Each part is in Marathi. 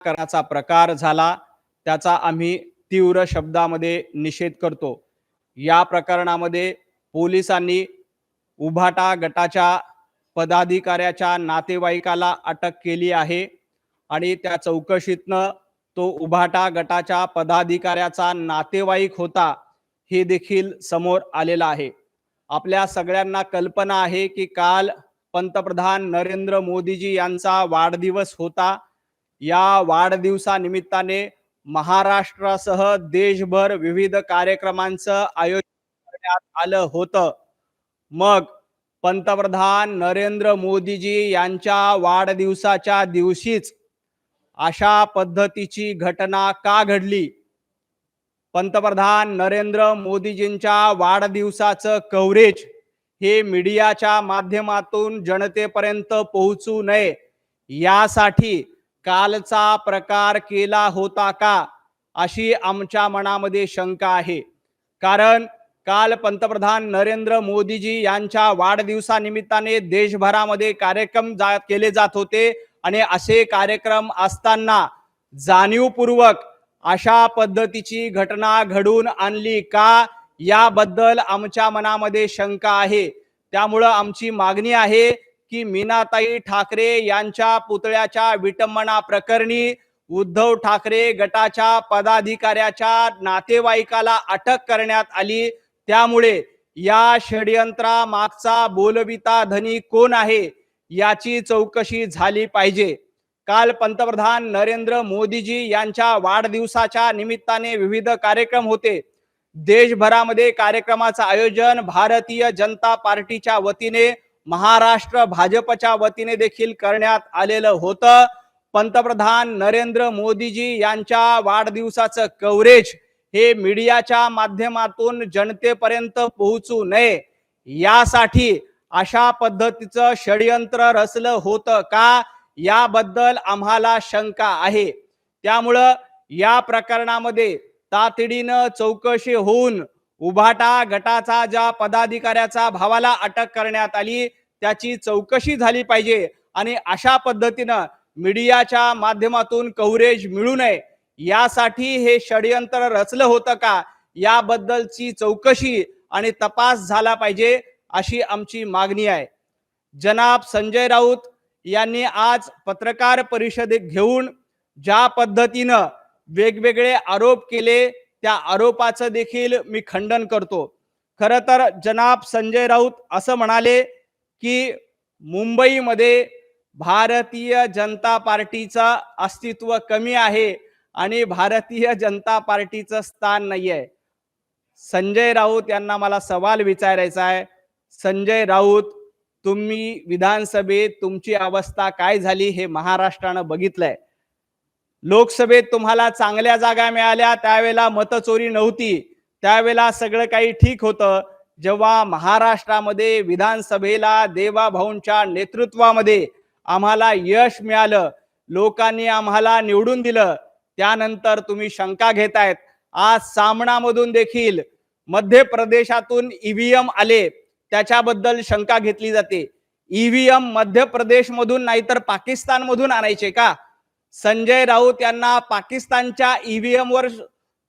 करण्याचा प्रकार झाला त्याचा आम्ही तीव्र शब्दामध्ये निषेध करतो। या प्रकरणामध्ये पोलिसांनी उभाटा गटाच्या पदाधिकाऱ्याच्या नातेवाईकाला अटक केली आहे आणि त्या चौकशीतनं तो उभाटा गटाच्या पदाधिकाऱ्याचा नातेवाईक होता हे देखील समोर आलेलं आहे। आपल्या सगळ्यांना कल्पना आहे की काल पंतप्रधान नरेंद्र मोदीजी यांचा वाढदिवस होता। या वाढदिवसानिमित्ताने महाराष्ट्रासह देशभर विविध कार्यक्रमांचं आयोजन करण्यात आलं होतं। मग पंतप्रधान नरेंद्र मोदीजी यांच्या वाढदिवसाच्या दिवशीच अशा पद्धतीची घटना का घडली? पंतप्रधान नरेंद्र मोदीजींच्या वाढदिवसाचं कव्हरेज हे मीडियाच्या माध्यमातून जनतेपर्यंत पोहोचू नये यासाठी कालचा प्रकार केला होता का, अशी आमच्या मनामध्ये शंका आहे। कारण काल पंतप्रधान नरेंद्र मोदीजी यांच्या वाढदिवसानिमित्ताने देशभरामध्ये कार्यक्रम केले जात होते आणि असे कार्यक्रम असताना जाणीवपूर्वक अशा पद्धतीची घटना घडून आणली का, याबद्दल आमच्या मनामध्ये शंका आहे। त्यामुळे आमची मागणी आहे की मीनाताई ठाकरे यांच्या पुतळ्याच्या विटंबना प्रकरणी उद्धव ठाकरे गटाच्या पदाधिकाऱ्याच्या नातेवाईकाला अटक करण्यात आली, त्यामुळे या षडयंत्रामागचा बोलबिता धनी कोण आहे याची चौकशी झाली पाहिजे। काल पंतप्रधान नरेंद्र मोदीजी यांच्या वाढदिवसाच्या निमित्ताने विविध कार्यक्रम होते। देशभरामध्ये कार्यक्रमाचं आयोजन भारतीय जनता पार्टीच्या वतीने, महाराष्ट्र भाजपच्या वतीने देखील करण्यात आलेलं होतं। पंतप्रधान नरेंद्र मोदीजी यांच्या वाढदिवसाचं कव्हरेज हे मीडियाच्या माध्यमातून जनतेपर्यंत पोहोचू नये यासाठी अशा पद्धतीचं षडयंत्र रचलं होतं का, याबद्दल आम्हाला शंका आहे। त्यामुळं या प्रकरणामध्ये तातडीनं चौकशी होऊन उभाटा गटाचा ज्या पदाधिकाऱ्याचा भावाला अटक करण्यात आली त्याची चौकशी झाली पाहिजे आणि अशा पद्धतीनं मीडियाच्या माध्यमातून कव्हरेज मिळू नये यासाठी हे षडयंत्र रचलं होतं का, याबद्दलची चौकशी आणि तपास झाला पाहिजे अशी आमची मागणी आहे। जनाब संजय राऊत यांनी आज पत्रकार परिषदेत घेऊन ज्या पद्धतीनं वेगवेगळे आरोप केले त्या आरोपाचं देखील मी खंडन करतो। खरं तर जनाब संजय राऊत असं म्हणाले की मुंबईमध्ये भारतीय जनता पार्टीचं अस्तित्व कमी आहे आणि भारतीय जनता पार्टीचं स्थान नाही आहे। संजय राऊत यांना मला सवाल विचारायचा आहे, संजय राऊत तुम्ही विधानसभेत तुमची अवस्था काय झाली हे महाराष्ट्रानं बघितलंय। लोकसभेत तुम्हाला चांगल्या जागा मिळाल्या त्यावेळेला मतचोरी नव्हती, त्यावेळेला सगळं काही ठीक होतं। जेव्हा महाराष्ट्रामध्ये विधानसभेला देवाभाऊंच्या नेतृत्वामध्ये आम्हाला यश मिळालं, लोकांनी आम्हाला निवडून दिलं, त्यानंतर तुम्ही शंका घेतायत। आज सामनामधून देखील मध्य प्रदेशातून ईव्हीएम आले त्याच्याबद्दल शंका घेतली जाते। ईव्हीएम मध्य प्रदेशमधून नाही तर पाकिस्तानमधून आणायचे का? संजय राऊत यांना पाकिस्तानच्या ईव्हीएम वर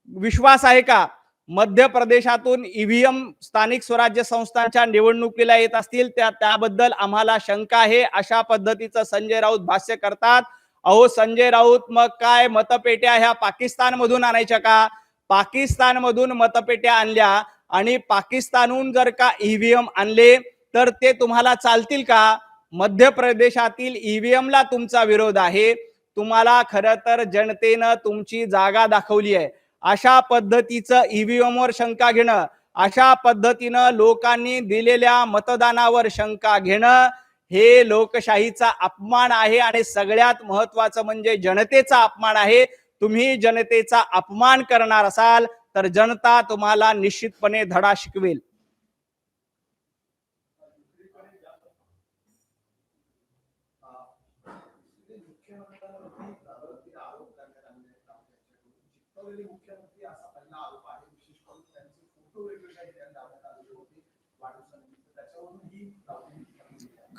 विश्वास आहे का? मध्य प्रदेशातून ईव्हीएम स्थानिक स्वराज्य संस्थांच्या निवडणुकीला येत असतील त्याबद्दल आम्हाला शंका आहे, अशा पद्धतीचं संजय राऊत भाष्य करतात। अहो संजय राऊत, मग काय मतपेट्या ह्या पाकिस्तानमधून आणायच्या का? पाकिस्तानमधून मतपेट्या आणल्या आणि पाकिस्तानहून जर का ईव्हीएम आणले तर ते तुम्हाला चालतील का? मध्य प्रदेशातील ईव्हीएमला तुमचा विरोध आहे। तुम्हाला खरं तर जनतेनं तुमची जागा दाखवली आहे। अशा पद्धतीचं ईव्हीएम वर शंका घेणं, अशा पद्धतीनं लोकांनी दिलेल्या मतदानावर शंका घेणं हे लोकशाहीचा अपमान आहे आणि सगळ्यात महत्त्वाचं म्हणजे जनतेचा अपमान आहे। तुम्ही जनतेचा अपमान करणार असाल तर जनता तुम्हाला निश्चितपणे धडा शिकवेल।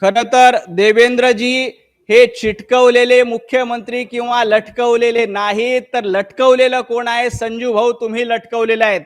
खरं तर देवेंद्रजी हे चिटकवलेले मुख्यमंत्री किंवा लटकवलेले नाहीत, तर लटकवलेलं कोण आहे? संजू भाऊ, तुम्ही लटकवलेले आहेत.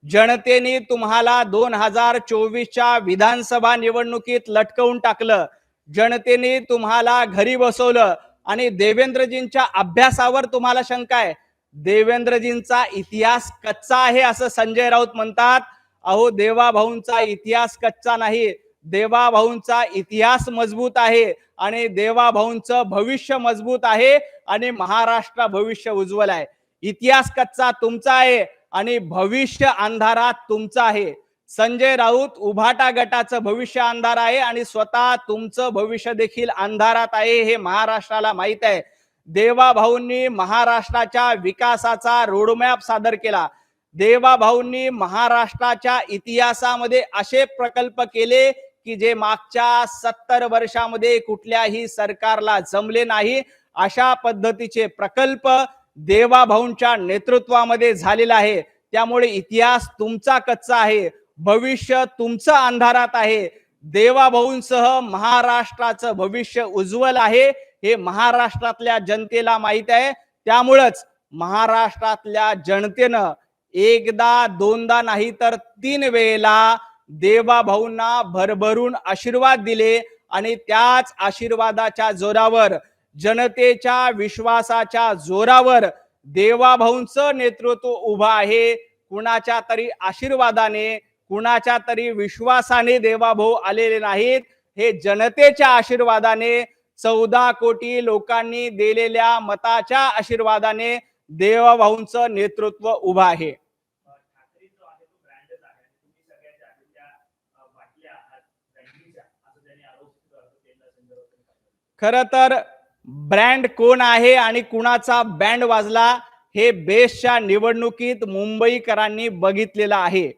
जनतेने तुम्हाला 2024च्या विधानसभा निवडणुकीत लटकवून टाकलं. जनतेने तुम्हाला घरी बसवलं आणि देवेंद्रजींच्या अभ्यासावर तुम्हाला शंका आहे. देवेंद्रजींचा इतिहास कच्चा आहे असं संजय राऊत म्हणतात. अहो, देवाभाऊंचा इतिहास कच्चा नाही, देवाभाऊंचा इतिहास मजबूत आहे आणि देवाभाऊंचं भविष्य मजबूत आहे आणि महाराष्ट्र भविष्य उज्ज्वल आहे. इतिहास कच्चा तुमचा आहे आणि भविष्य अंधारात तुमचं आहे. संजय राऊत उभाटा गटाचं भविष्य अंधार आहे आणि स्वतः तुमचं भविष्य देखील अंधारात आहे, हे महाराष्ट्राला माहित आहे. देवाभाऊंनी महाराष्ट्राच्या विकासाचा रोडमॅप सादर केला. देवाभाऊंनी महाराष्ट्राच्या इतिहासामध्ये असे प्रकल्प केले की जे मागच्या 70 वर्षामध्ये कुठल्याही सरकारला जमले नाही. अशा पद्धतीचे प्रकल्प देवाभाऊंच्या नेतृत्वामध्ये झालेला आहे. त्यामुळे इतिहास तुमचा कच्चा आहे, भविष्य तुमचं अंधारात आहे. देवाभाऊंसह महाराष्ट्राचं भविष्य उज्ज्वल आहे, हे महाराष्ट्रातल्या जनतेला माहित आहे. त्यामुळेच महाराष्ट्रातल्या जनतेनं एकदा दोनदा नाही तर 3 वेळेला देवाभाऊंना भरभरून आशीर्वाद दिले आणि त्याच आशीर्वादाच्या जोरावर, जनतेच्या विश्वासाच्या जोरावर देवाभाऊंचं नेतृत्व उभं आहे. कुणाच्या तरी आशीर्वादाने, कुणाच्या तरी विश्वासाने देवाभाऊ आलेले नाहीत, हे जनतेच्या आशीर्वादाने, 14 कोटी लोकांनी दिलेल्या मताच्या आशीर्वादाने देवाभाऊंचं नेतृत्व उभं आहे. खर तर ब्रँड कोण आहे आणि कुणाचा बँड वाजला हे बेस्टच्या निवडणुकीत मुंबईकरांनी बघितलेलं आहे.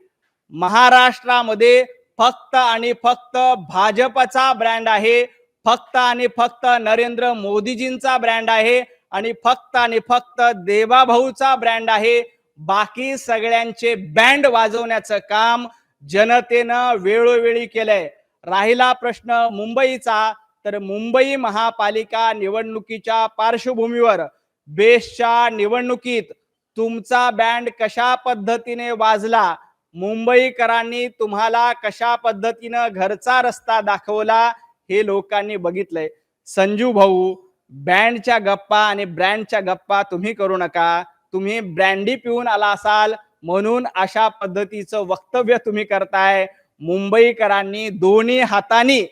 महाराष्ट्रामध्ये फक्त आणि फक्त भाजपचा ब्रँड आहे, फक्त आणि फक्त नरेंद्र मोदीजींचा ब्रँड आहे आणि फक्त देवाभाऊचा ब्रँड आहे. बाकी सगळ्यांचे बँड वाजवण्याचं काम जनतेनं वेळोवेळी केलंय. राहिला प्रश्न मुंबईचा, तर मुंबई महापालिका निवडणुकीच्या पार्श्वभूमीवर बेस्टच्या निवडणुकीत तुमचा बँड कशा पद्धतीने वाजला, मुंबईकरांनी तुम्हाला कशा पद्धतीनं घरचा रस्ता दाखवला, हे लोकांनी बघितलंय. संजू भाऊ, बँडच्या गप्पा आणि ब्रँडच्या गप्पा तुम्ही करू नका. तुम्ही ब्रँडी पिऊन आला असाल म्हणून अशा पद्धतीचं वक्तव्य तुम्ही करताय. मुंबईकरांनी दोन्ही हातांनी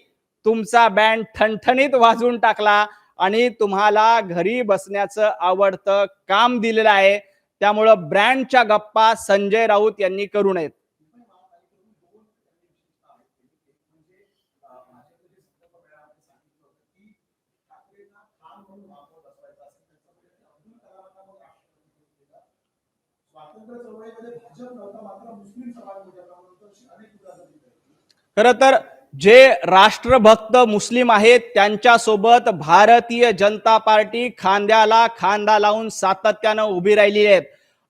तुमचा बँड ठणठणीत वाजवून टाकला आणि तुम्हाला घरी बसण्याचं आवडतं काम दिलेलं आहे. त्यामुळं ब्रँडच्या गप्पा संजय राऊत यांनी करू नयेत. खर तर जे राष्ट्रभक्त मुस्लिम आहेत त्यांच्यासोबत भारतीय जनता पार्टी खांद्याला खांदा लावून सातत्यानं उभी राहिली आहे.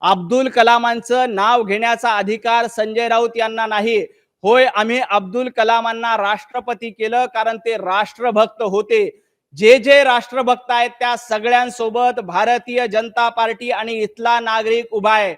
अब्दुल कलामांचं नाव घेण्याचा अधिकार संजय राऊत यांना नाही. होय, आम्ही अब्दुल कलामांना राष्ट्रपती केलं कारण ते राष्ट्रभक्त होते. जे जे राष्ट्रभक्त आहेत त्या सगळ्यांसोबत भारतीय जनता पार्टी आणि इथला नागरिक उभा आहे.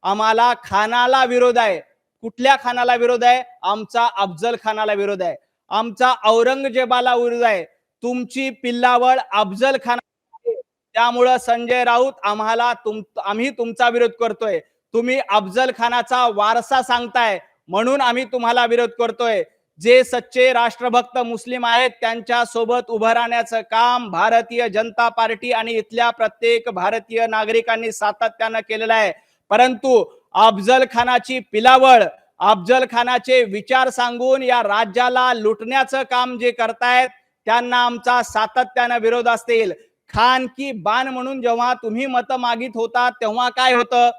आम्हाला खानाला विरोध आहे. कुठल्या खानाला विरोध आहे? आमचा अफजल खानाला विरोध आहे, आमचा औरंगजेबाला विरोध आहे. तुमची पिल्लावळ अफजल खान आहे. त्यामुळं संजय राऊत आम्ही तुमचा विरोध करतोय. तुम्ही अफजल खानाचा वारसा सांगताय म्हणून आम्ही तुम्हाला विरोध करतोय. जे सच्चे राष्ट्रभक्त मुस्लिम आहेत त्यांच्या सोबत उभं राहण्याचं काम भारतीय जनता पार्टी आणि इथल्या प्रत्येक भारतीय नागरिकांनी सातत्यानं केलेलं आहे. परंतु अफजल खानाची पिलावळ, अफजल खानाचे विचार सांगून या राज्याला लुटण्याचं काम जे करतायत त्यांना आमचा सातत्यानं विरोध असतील. खान की बान म्हणून जेव्हा तुम्ही मतं मागित होता तेव्हा काय होतं?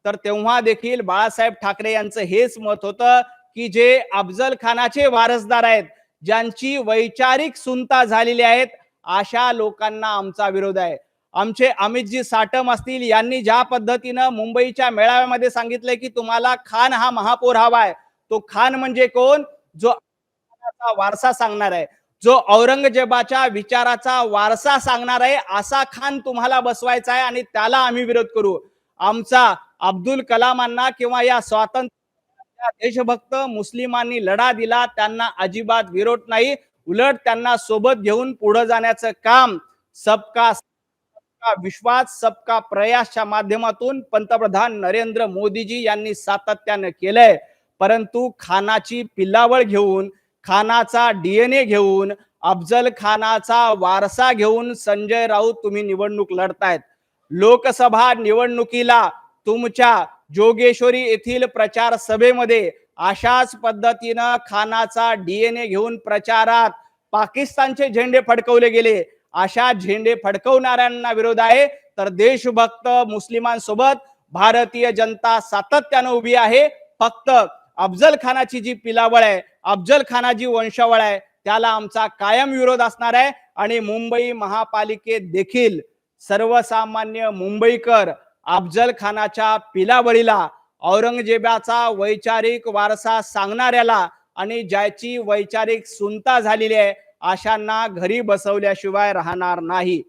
तर तेव्हा देखील बाळासाहेब ठाकरे यांचं हेच मत होतं की जे अफजल खानाचे वारसदार आहेत, ज्यांची वैचारिक सुनता झालेली आहेत, अशा लोकांना आमचा विरोध आहे. आमचे अमितजी साटम असतील, यांनी ज्या पद्धतीनं मुंबईच्या मेळाव्यामध्ये सांगितलंय की तुम्हाला खान हा महापौर हवाय. तो खान म्हणजे कोण? जो वारसा सांगणार आहे. जो औरंगजेबाच्या विचाराचा वारसा सांगणार आहे असा खान तुम्हाला बसवायचा आहे आणि त्याला आम्ही विरोध करू. आमचा अब्दुल कलामांना किंवा या स्वातंत्र्य देशभक्त मुस्लिमांनी लढा दिला, त्यांना अजिबात विरोध नाही. उलट त्यांना सोबत घेऊन पुढे जाण्याचं काम सबका सबका विश्वास सबका प्रयासच्या माध्यमातून पंतप्रधान नरेंद्र मोदीजी यांनी सातत्याने केलंय. परंतु खानाची पिल्लावळ घेऊन, खानाचा डीएनए घेऊन, अफजल खानाचा वारसा घेऊन संजय राऊत तुम्ही निवडणूक लढतायत. लोकसभा निवडणुकीला तुमच्या जोगेश्वरी येथील प्रचार सभेमध्ये अशाच पद्धतीनं खानाचा डीएनए घेऊन प्रचारात पाकिस्तानचे झेंडे फडकवले गेले. अशा झेंडे फडकवणाऱ्यांना विरोध आहे. तर देशभक्त मुस्लिमांसोबत भारतीय जनता सातत्यानं उभी आहे. फक्त अफजल खानाची जी पिलावळ आहे, अफजल खानाची वंशावळ आहे, त्याला आमचा कायम विरोध असणार आहे. आणि मुंबई महापालिकेत देखील सर्वसामान्य मुंबईकर अफजल खानाच्या पिलावळीला, औरंगजेबाचा वैचारिक वारसा सांगणाऱ्याला आणि ज्याची वैचारिक सुनता झालेली आहे अशांना घरी बसवल्याशिवाय राहणार नाही.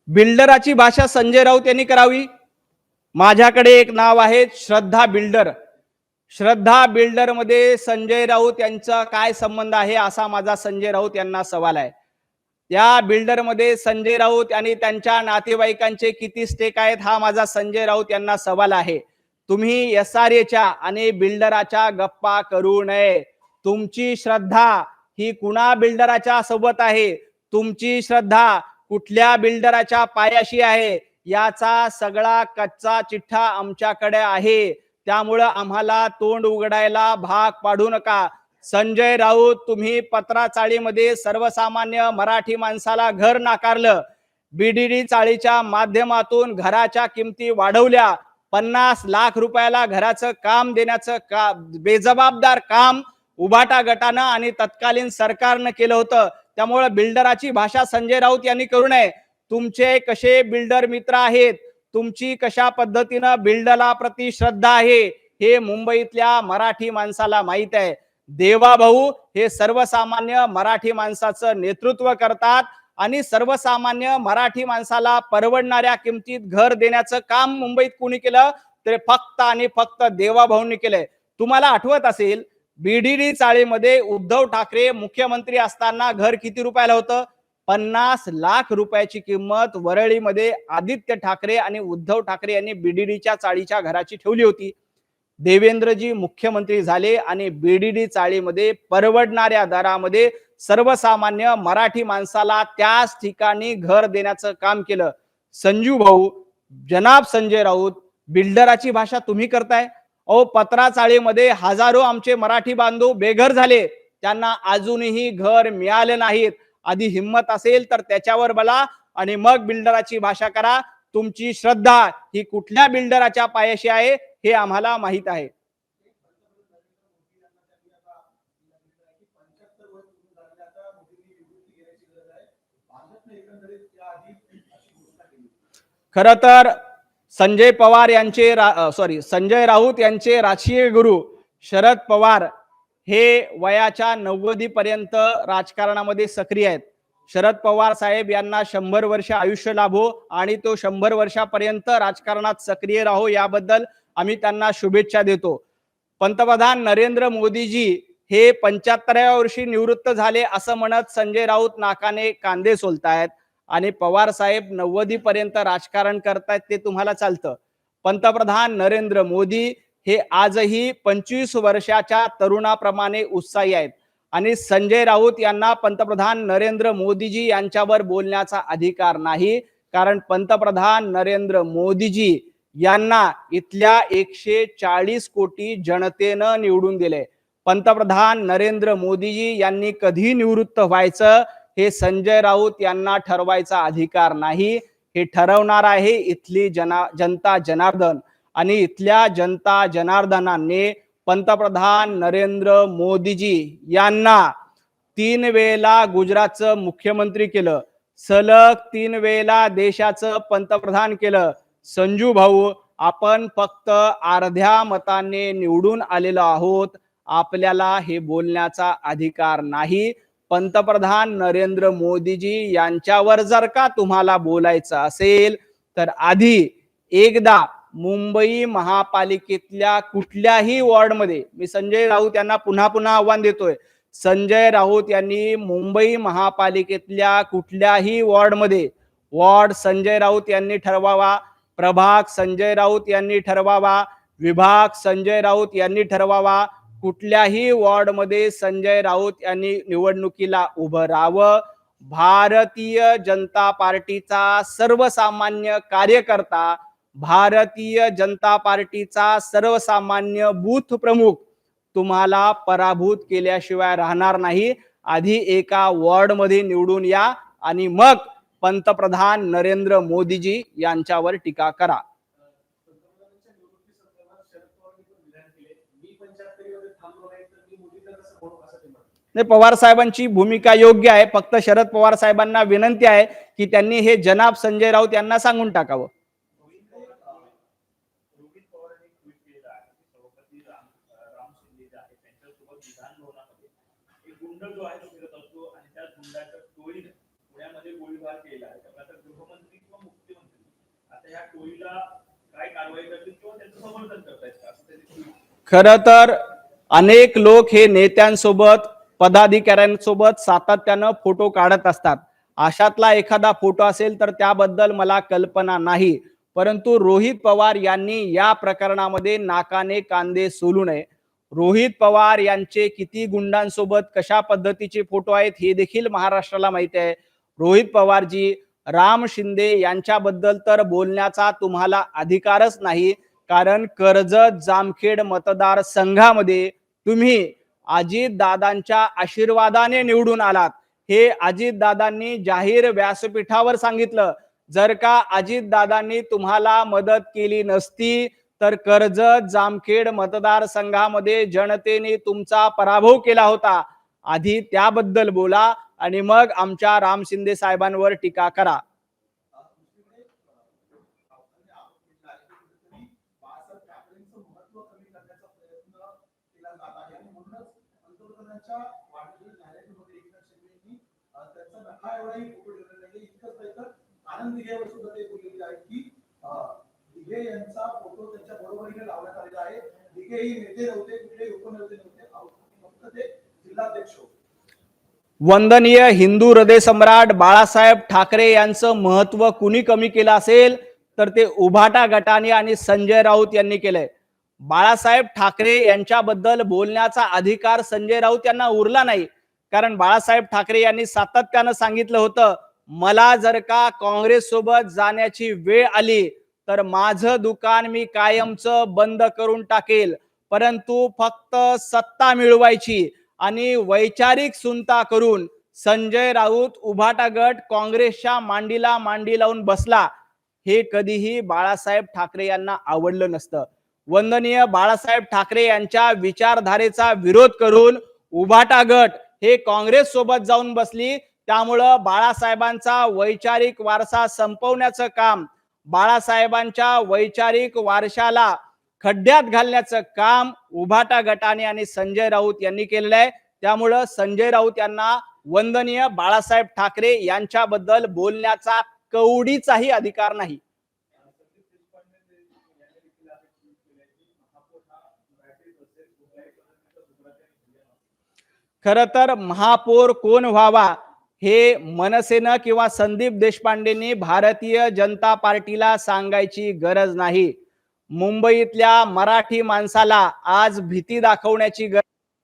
बिल्डराची भाषा संजय राऊत यांनी करावी. माझ्याकडे एक नाव आहे, श्रद्धा बिल्डर. श्रद्धा बिल्डर मध्ये संजय राऊत यांचा काय संबंध आहे असा माझा संजय राऊत यांना सवाल आहे. त्या बिल्डर मध्ये संजय राऊत आणि त्यांच्या नातेवाईकांचे किती स्टेक आहेत हा माझा संजय राऊत यांना सवाल आहे. तुम्ही एसआरएच्या आणि बिल्डराच्या गप्पा करू नये. तुमची श्रद्धा ही कुणा बिल्डराच्या सोबत आहे, तुमची श्रद्धा कुठल्या बिल्डराच्या पायाशी आहे, याचा सगळा कच्चा चिठ्ठा आमच्याकडे आहे. त्यामुळे आम्हाला तोंड उघडायला भाग पाडू नका. संजय राऊत, तुम्ही पत्राचाळीमध्ये सर्वसामान्य मराठी माणसाला घर नाकारलं. बीडीडी चाळीच्या माध्यमातून घराच्या किमती वाढवल्या. 50 लाख रुपयाला घराचं काम देण्याचं बेजबाबदार काम उभाटा गटानं आणि तत्कालीन सरकारनं केलं होतं. त्यामुळे बिल्डराची भाषा संजय राऊत यांनी करू नये. तुमचे कसे बिल्डर मित्र आहेत, तुमची कशा पद्धतीनं बिल्डरला प्रति श्रद्धा आहे हे मुंबईतल्या मराठी माणसाला माहित आहे. देवाभाऊ हे सर्वसामान्य मराठी माणसाचं नेतृत्व करतात आणि सर्वसामान्य मराठी माणसाला परवडणाऱ्या किमतीत घर देण्याचं काम मुंबईत कोणी केलं तर फक्त आणि फक्त देवाभाऊंनी केलंय. तुम्हाला आठवत असेल, बीडीडी चाळीमध्ये उद्धव ठाकरे मुख्यमंत्री असताना घर किती रुपयाला होतं? 50 लाख रुपयाची किंमत वरळीमध्ये आदित्य ठाकरे आणि उद्धव ठाकरे यांनी बीडीडीच्या चाळीच्या घराची ठेवली होती. देवेंद्रजी मुख्यमंत्री झाले आणि बीडीडी चाळीमध्ये परवडणाऱ्या दरामध्ये सर्वसामान्य मराठी माणसाला त्याच ठिकाणी घर देण्याचं काम केलं. संजू भाऊ, जनाब संजय राऊत, बिल्डराची भाषा तुम्ही करताय. पत्राचाळीमध्ये हजारो आमचे मराठी बांधव बेघर झाले, त्यांना अजूनही घर मिळाले नाहीत. आधी हिम्मत असेल तर त्याच्यावर बोला आणि मग बिल्डराची भाषा करा. तुमची श्रद्धा ही कुठल्या बिल्डराच्या पायाशी आहे हे आम्हाला माहित आहे. खर तर संजय राऊत यांचे राजकीय गुरु शरद पवार हे वयाच्या 90 पर्यंत राजकारणामध्ये सक्रिय आहेत. शरद पवार साहेब यांना 100 वर्ष आयुष्य लाभो आणि तो 100 वर्षापर्यंत राजकारणात सक्रिय राहो याबद्दल आम्ही त्यांना शुभेच्छा देतो. पंतप्रधान नरेंद्र मोदीजी हे 75व्या वर्षी निवृत्त झाले असं म्हणत संजय राऊत नाकाने कांदे सोलतायत आणि पवार साहेब 90 पर्यंत राजकारण करतायत ते तुम्हाला चालतं. पंतप्रधान नरेंद्र मोदी हे आजही 25 वर्षाच्या तरुणाप्रमाणे उत्साही आहेत आणि संजय राऊत यांना पंतप्रधान नरेंद्र मोदीजी यांच्यावर बोलण्याचा अधिकार नाही, कारण पंतप्रधान नरेंद्र मोदीजी यांना इथल्या 140 कोटी जनतेनं निवडून दिले. पंतप्रधान नरेंद्र मोदीजी यांनी कधी निवृत्त व्हायचं हे संजय राऊत यांना ठरवायचा अधिकार नाही. हे ठरवणार आहे इथली जनता जनार्दन आणि इथल्या जनता जनार्दनाने पंतप्रधान नरेंद्र मोदीजी यांना 3 वेळेला गुजरातचं मुख्यमंत्री केलं, सलग 3 वेळेला देशाचं पंतप्रधान केलं. संजू भाऊ, आपण फक्त अर्ध्या मताने निवडून आलेलो आहोत. आपल्याला हे बोलण्याचा अधिकार नाही. पंतप्रधान नरेंद्र मोदीजी यांच्यावर जर का तुम्हाला बोलायचं असेल तर आधी एकदा मुंबई महापालिकेतल्या कुठल्याही वॉर्डमध्ये, मी संजय राऊत यांना पुन्हा पुन्हा आव्हान देतोय, संजय राऊत यांनी मुंबई महापालिकेतल्या कुठल्याही वॉर्डमध्ये वॉर्ड संजय राऊत यांनी ठरवावा, प्रभाग संजय राऊत यांनी ठरवावा, विभाग संजय राऊत यांनी ठरवावा. कुठल्याही वॉर्डमध्ये संजय राऊत यांनी निवडणुकीला उभं राहावं. भारतीय जनता पार्टीचा सर्वसामान्य कार्यकर्ता, भारतीय जनता पार्टीचा सर्वसामान्य बूथ प्रमुख तुम्हाला पराभूत केल्याशिवाय राहणार नाही. आधी एका वॉर्डमध्ये निवडून या आणि मग पंतप्रधान नरेंद्र मोदीजी यांच्यावर टीका करा. नाही, पवार साहेबांची भूमिका योग्य आहे. फक्त शरद पवार साहेबांना विनंती आहे की त्यांनी हे जनाब संजय राऊत यांना सांगून टाकावं. खर तर अनेक लोक हे नेत्यांसोबत, पदाधिकाऱ्यांसोबत सातत्यानं फोटो काढत असतात. अशातला एखादा फोटो असेल तर त्याबद्दल मला कल्पना नाही, परंतु रोहित पवार यांनी या प्रकरणामध्ये नाकाने कांदे सोलू नये. रोहित पवार यांचे किती गुंडांसोबत कशा पद्धतीचे फोटो आहेत हे देखील महाराष्ट्राला माहिती आहे. रोहित पवारजी, राम शिंदे यांच्याबद्दल तर बोलण्याचा तुम्हाला अधिकारच नाही, कारण कर्जत जामखेड मतदारसंघामध्ये तुम्ही अजितदादांच्या आशीर्वादाने निवडून आलात. हे अजितदादांनी जाहीर व्यासपीठावर सांगितलं. जर का अजितदादांनी तुम्हाला मदत केली नसती तर कर्जत जामखेड मतदारसंघामध्ये जनतेने तुमचा पराभव केला होता. आधी त्याबद्दल बोला आणि मग आमच्या राम शिंदे साहेबांवर टीका करा. वंदनीय हिंदू हृदय सम्राट बाळासाहेब ठाकरे यांचं महत्व कुणी कमी केलं असेल तर ते उभाटा गटाने आणि संजय राऊत यांनी केलंय. बाळासाहेब ठाकरे यांच्याबद्दल बोलण्याचा अधिकार संजय राऊत यांना उरला नाही, कारण बाळासाहेब ठाकरे यांनी सातत्यानं सांगितलं होतं, मला जर का काँग्रेस सोबत जाण्याची वेळ आली तर माझं दुकान मी कायमचं बंद करून टाकेल, परंतु फक्त सत्ता मिळवायची आणि वैचारिक सुनता करून संजय राऊत उभाटा गट काँग्रेसच्या मांडीला मांडी लावून बसला. हे कधीही बाळासाहेब ठाकरे यांना आवडलं नसतं. वंदनीय बाळासाहेब ठाकरे यांच्या विचारधारेचा विरोध करून उभाटा गट हे काँग्रेस सोबत जाऊन बसली. त्यामुळं बाळासाहेबांचा वैचारिक वारसा संपवण्याचं काम, बाळासाहेबांच्या वैचारिक वारशाला खड्ड्यात घालण्याचं काम उभाटा गटाने आणि संजय राऊत यांनी केलेलं आहे. त्यामुळं संजय राऊत यांना वंदनीय बाळासाहेब ठाकरे यांच्याबद्दल बोलण्याचा कवडीचाही अधिकार नाही. खर तर महापौर कोण व्हावा हे मनसेनं किंवा संदीप देशपांडेंनी भारतीय जनता पार्टीला सांगायची गरज नाही. मुंबईतल्या मराठी माणसाला आज भीती दाखवण्याची गरज,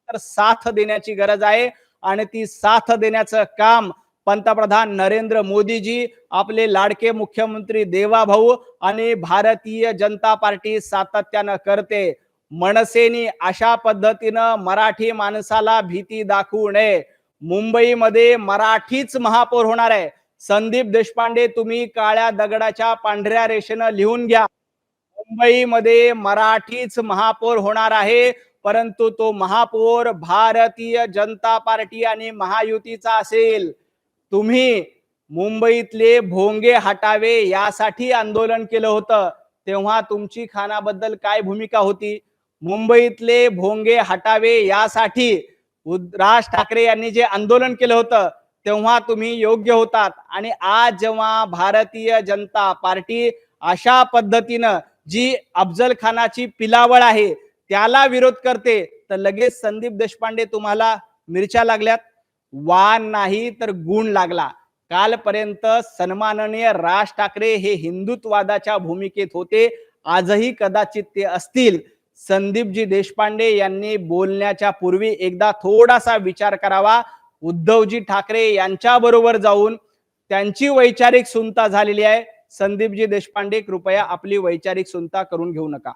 तर साथ देण्याची गरज आहे. आणि ती साथ देण्याचं काम पंतप्रधान नरेंद्र मोदीजी, आपले लाडके मुख्यमंत्री देवाभाऊ आणि भारतीय जनता पार्टी सातत्यानं करते. मनसेनी अशा पद्धतीनं मराठी माणसाला भीती दाखवू नये. मुंबईमध्ये मराठीच महापौर होणार आहे. संदीप देशपांडे, तुम्ही काळ्या दगडाच्या पांढऱ्या रेषेनं लिहून घ्या, मुंबईमध्ये मराठीच महापौर होणार आहे. परंतु तो महापौर भारतीय जनता पार्टी आणि महायुतीचा असेल. तुम्ही मुंबईतले भोंगे हटावे यासाठी आंदोलन केलं होतं, तेव्हा तुमची खानाबद्दल काय भूमिका होती? मुंबईतले भोंगे हटावे यासाठी राज ठाकरे यांनी जे आंदोलन केलं होतं, तेव्हा तुम्ही योग्य होतात. आणि आज जेव्हा भारतीय जनता पार्टी अशा पद्धतीनं जी अफजल खानाची पिलावळ आहे त्याला विरोध करते, तर लगेच संदीप देशपांडे तुम्हाला मिरच्या लागल्यात. वाण नाही तर गुण लागला. कालपर्यंत सन्माननीय राज ठाकरे हे हिंदुत्ववादाच्या भूमिकेत होते, आजही कदाचित ते असतील. संदीपजी देशपांडे यांनी बोलण्याच्या पूर्वी एकदा थोडासा विचार करावा. उद्धवजी ठाकरे यांच्या बरोबर जाऊन त्यांची वैचारिक सुनता झालेली आहे. संदीपजी देशपांडे, कृपया आपली वैचारिक सुनता करून घेऊ नका.